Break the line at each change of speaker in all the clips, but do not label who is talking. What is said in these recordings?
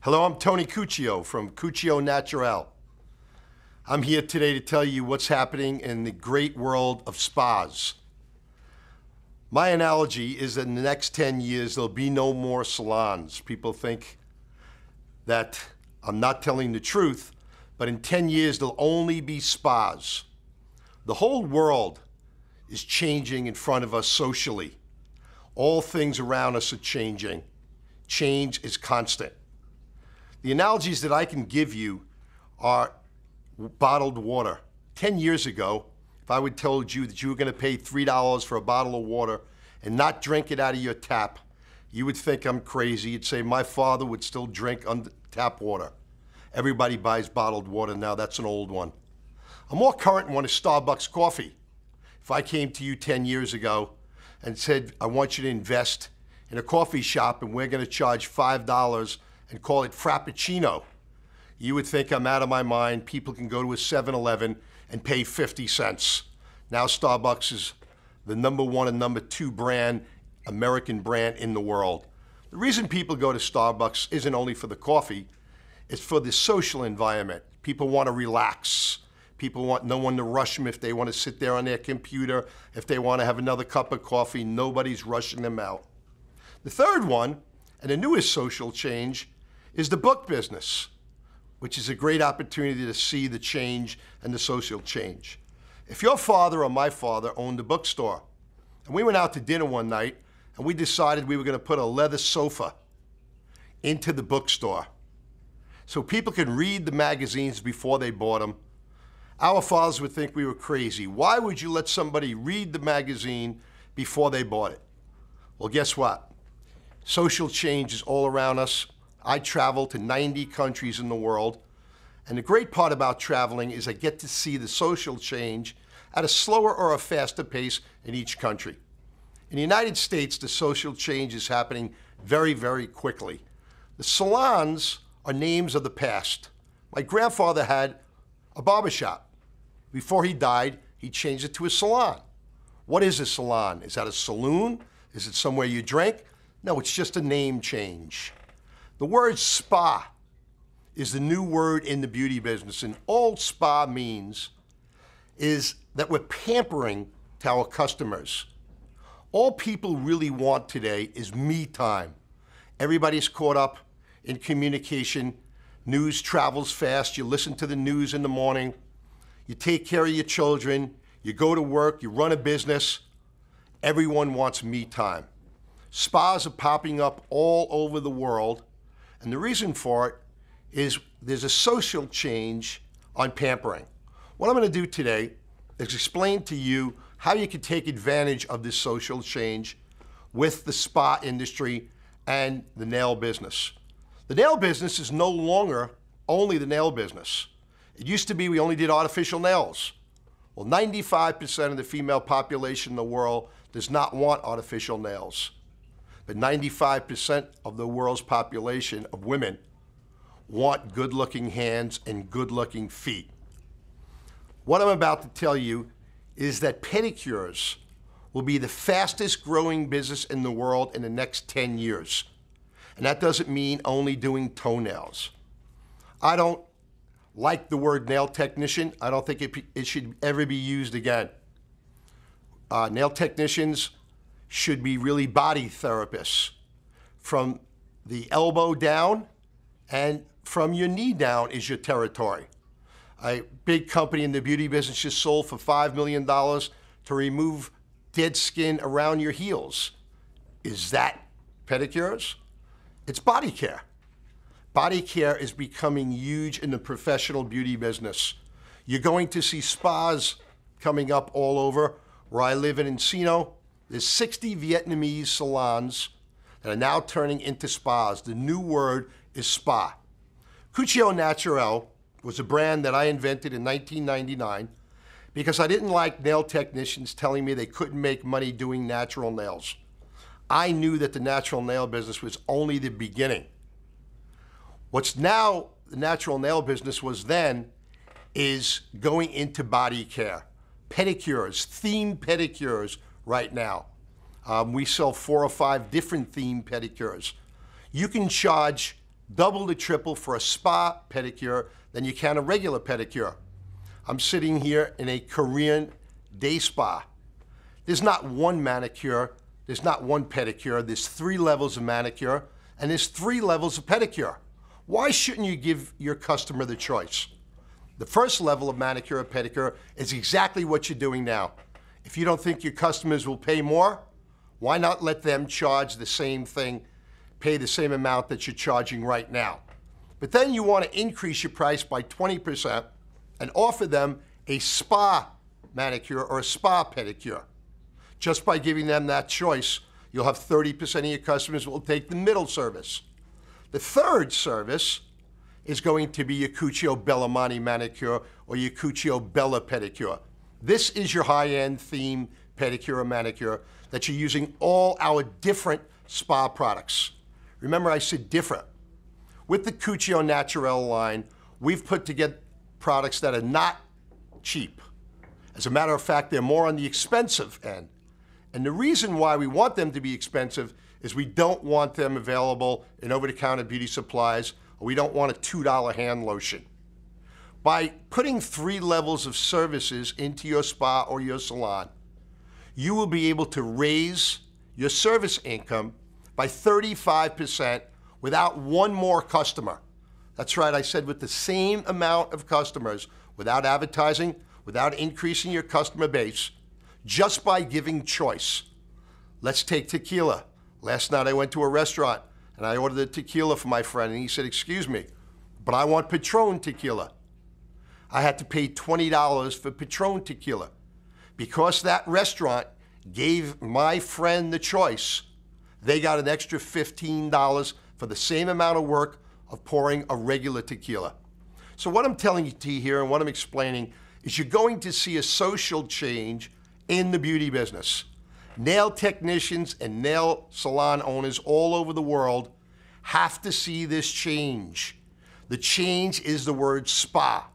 Hello, I'm Tony Cuccio from Cuccio Natural. I'm here today to tell you what's happening in the great world of spas. My analogy is that in the next 10 years, there'll be no more salons. People think that I'm not telling the truth, but in 10 years, there'll only be spas. The whole world is changing in front of us socially. All things around us are changing. Change is constant. The analogies that I can give you are bottled water. 10 years ago, if I would told you that you were going to pay $3 for a bottle of water and not drink it out of your tap, you would think I'm crazy. You'd say my father would still drink tap water. Everybody buys bottled water now. That's an old one. A more current one is Starbucks coffee. If I came to you 10 years ago and said, I want you to invest in a coffee shop and we're going to charge $5 and call it Frappuccino, you would think I'm out of my mind. People can go to a 7-Eleven and pay 50 cents. Now Starbucks is the #1 and #2 brand, American brand in the world. The reason people go to Starbucks isn't only for the coffee, it's for the social environment. People want to relax. People want no one to rush them if they want to sit there on their computer. If they want to have another cup of coffee, nobody's rushing them out. The third one, and the newest social change, is the book business, which is a great opportunity to see the change and the social change. If your father or my father owned a bookstore, and we went out to dinner one night, and we decided we were going to put a leather sofa into the bookstore so people could read the magazines before they bought them, our fathers would think we were crazy. Why would you let somebody read the magazine before they bought it? Well, guess what? Social change is all around us. I travel to 90 countries in the world, and the great part about traveling is I get to see the social change at a slower or a faster pace in each country. In the United States, the social change is happening very, very quickly. The salons are names of the past. My grandfather had a barbershop. Before he died, he changed it to a salon. What is a salon? Is that a saloon? Is it somewhere you drink? No, it's just a name change. The word spa is the new word in the beauty business, and all spa means is that we're pampering to our customers. All people really want today is me time. Everybody's caught up in communication. News travels fast. You listen to the news in the morning. You take care of your children. You go to work. You run a business. Everyone wants me time. Spas are popping up all over the world. And the reason for it is there's a social change on pampering. What I'm going to do today is explain to you how you can take advantage of this social change with the spa industry and the nail business. The nail business is no longer only the nail business. It used to be we only did artificial nails. Well, 95% of the female population in the world does not want artificial nails. But 95% of the world's population of women want good-looking hands and good-looking feet. What I'm about to tell you is that pedicures will be the fastest growing business in the world in the next 10 years. And that doesn't mean only doing toenails. I don't like the word nail technician. I don't think it should ever be used again. Nail technicians should be really body therapists. From the elbow down and from your knee down is your territory. A big company in the beauty business just sold for $5 million to remove dead skin around your heels. Is that pedicures? It's body care. Body care is becoming huge in the professional beauty business. You're going to see spas coming up all over. Where I live in Encino, there's 60 Vietnamese salons that are now turning into spas. The new word is spa. Cuccio Natural was a brand that I invented in 1999 because I didn't like nail technicians telling me they couldn't make money doing natural nails. I knew that the natural nail business was only the beginning. What's now the natural nail business was then is going into body care. Pedicures, themed pedicures right now. We sell 4 or 5 different themed pedicures. You can charge double to triple for a spa pedicure than you can a regular pedicure. I'm sitting here in a Korean day spa. There's not one manicure, there's not one pedicure, there's 3 levels of manicure, and there's 3 levels of pedicure. Why shouldn't you give your customer the choice? The first level of manicure or pedicure is exactly what you're doing now. If you don't think your customers will pay more, why not let them charge the same thing, pay the same amount that you're charging right now? But then you want to increase your price by 20% and offer them a spa manicure or a spa pedicure. Just by giving them that choice, you'll have 30% of your customers will take the middle service. The third service is going to be your Cuccio Bellamani manicure or your Cuccio Bella pedicure. This is your high-end theme pedicure or manicure that you're using all our different spa products. Remember, I said different. With the Cuccio Naturale line, we've put together products that are not cheap. As a matter of fact, they're more on the expensive end. And the reason why we want them to be expensive is we don't want them available in over-the-counter beauty supplies, or we don't want a $2 hand lotion. By putting 3 levels of services into your spa or your salon, you will be able to raise your service income by 35% without one more customer. That's right, I said with the same amount of customers, without advertising, without increasing your customer base, just by giving choice. Let's take tequila. Last night I went to a restaurant and I ordered a tequila for my friend and he said, "Excuse me, but I want Patron tequila." I had to pay $20 for Patron tequila. Because that restaurant gave my friend the choice, they got an extra $15 for the same amount of work of pouring a regular tequila. So what I'm telling you here and what I'm explaining is you're going to see a social change in the beauty business. Nail technicians and nail salon owners all over the world have to see this change. The change is the word spa.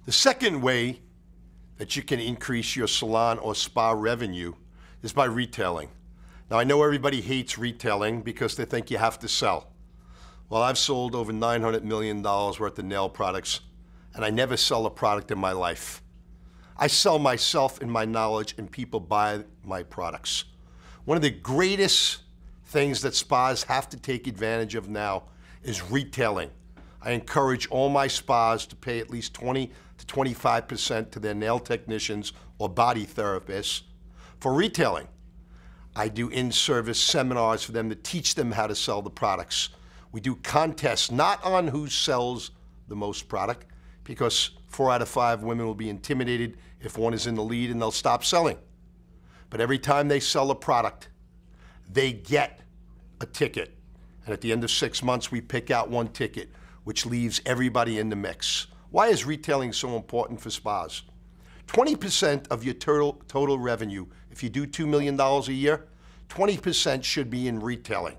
The second way that you can increase your salon or spa revenue is by retailing. Now, I know everybody hates retailing because they think you have to sell. Well, I've sold over $900 million worth of nail products, and I never sell a product in my life. I sell myself and my knowledge, and people buy my products. One of the greatest things that spas have to take advantage of now is retailing. I encourage all my spas to pay at least 20 to 25% to their nail technicians or body therapists for retailing. I do in-service seminars for them to teach them how to sell the products. We do contests, not on who sells the most product, because 4 out of 5 women will be intimidated if one is in the lead and they'll stop selling. But every time they sell a product, they get a ticket. And at the end of 6 months, we pick out 1 ticket, which leaves everybody in the mix. Why is retailing so important for spas? 20% of your total revenue, if you do $2 million a year, 20% should be in retailing.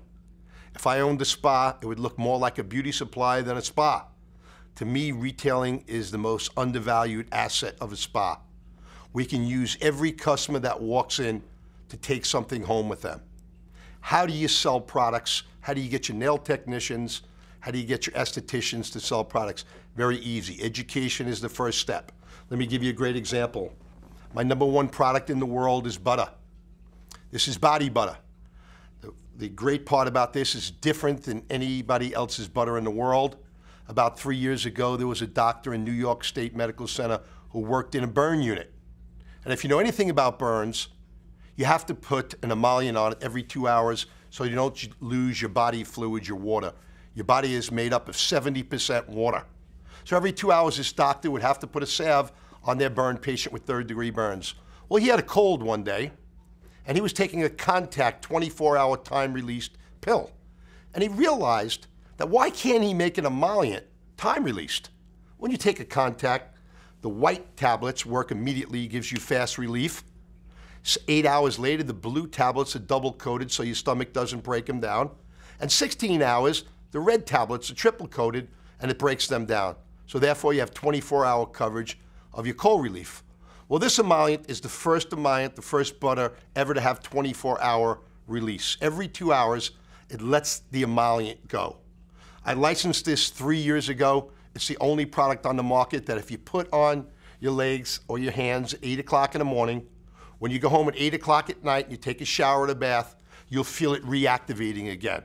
If I owned a spa, it would look more like a beauty supply than a spa. To me, retailing is the most undervalued asset of a spa. We can use every customer that walks in to take something home with them. How do you sell products? How do you get your nail technicians? How do you get your estheticians to sell products? Very easy. Education is the first step. Let me give you a great example. My #1 product in the world is butter. This is body butter. The great part about this is different than anybody else's butter in the world. About 3 years ago, there was a doctor in New York State Medical Center who worked in a burn unit. And if you know anything about burns, you have to put an emollient on it every 2 hours so you don't lose your body fluids, your water. Your body is made up of 70% water. So every 2 hours, this doctor would have to put a salve on their burn patient with 3rd-degree burns. Well, he had a cold one day, and he was taking a Contact 24-hour time-released pill. And he realized that why can't he make an emollient time-released? When you take a Contact, the white tablets work immediately, gives you fast relief. 8 hours later, the blue tablets are double-coated so your stomach doesn't break them down. And 16 hours, the red tablets are triple-coated and it breaks them down. So therefore, you have 24-hour coverage of your cold relief. Well, this emollient is the first emollient, the first butter ever to have 24-hour release. Every 2 hours, It lets the emollient go. I licensed this 3 years ago. It's the only product on the market that if you put on your legs or your hands at 8 o'clock in the morning, when you go home at 8 o'clock at night and you take a shower or a bath, you'll feel it reactivating again.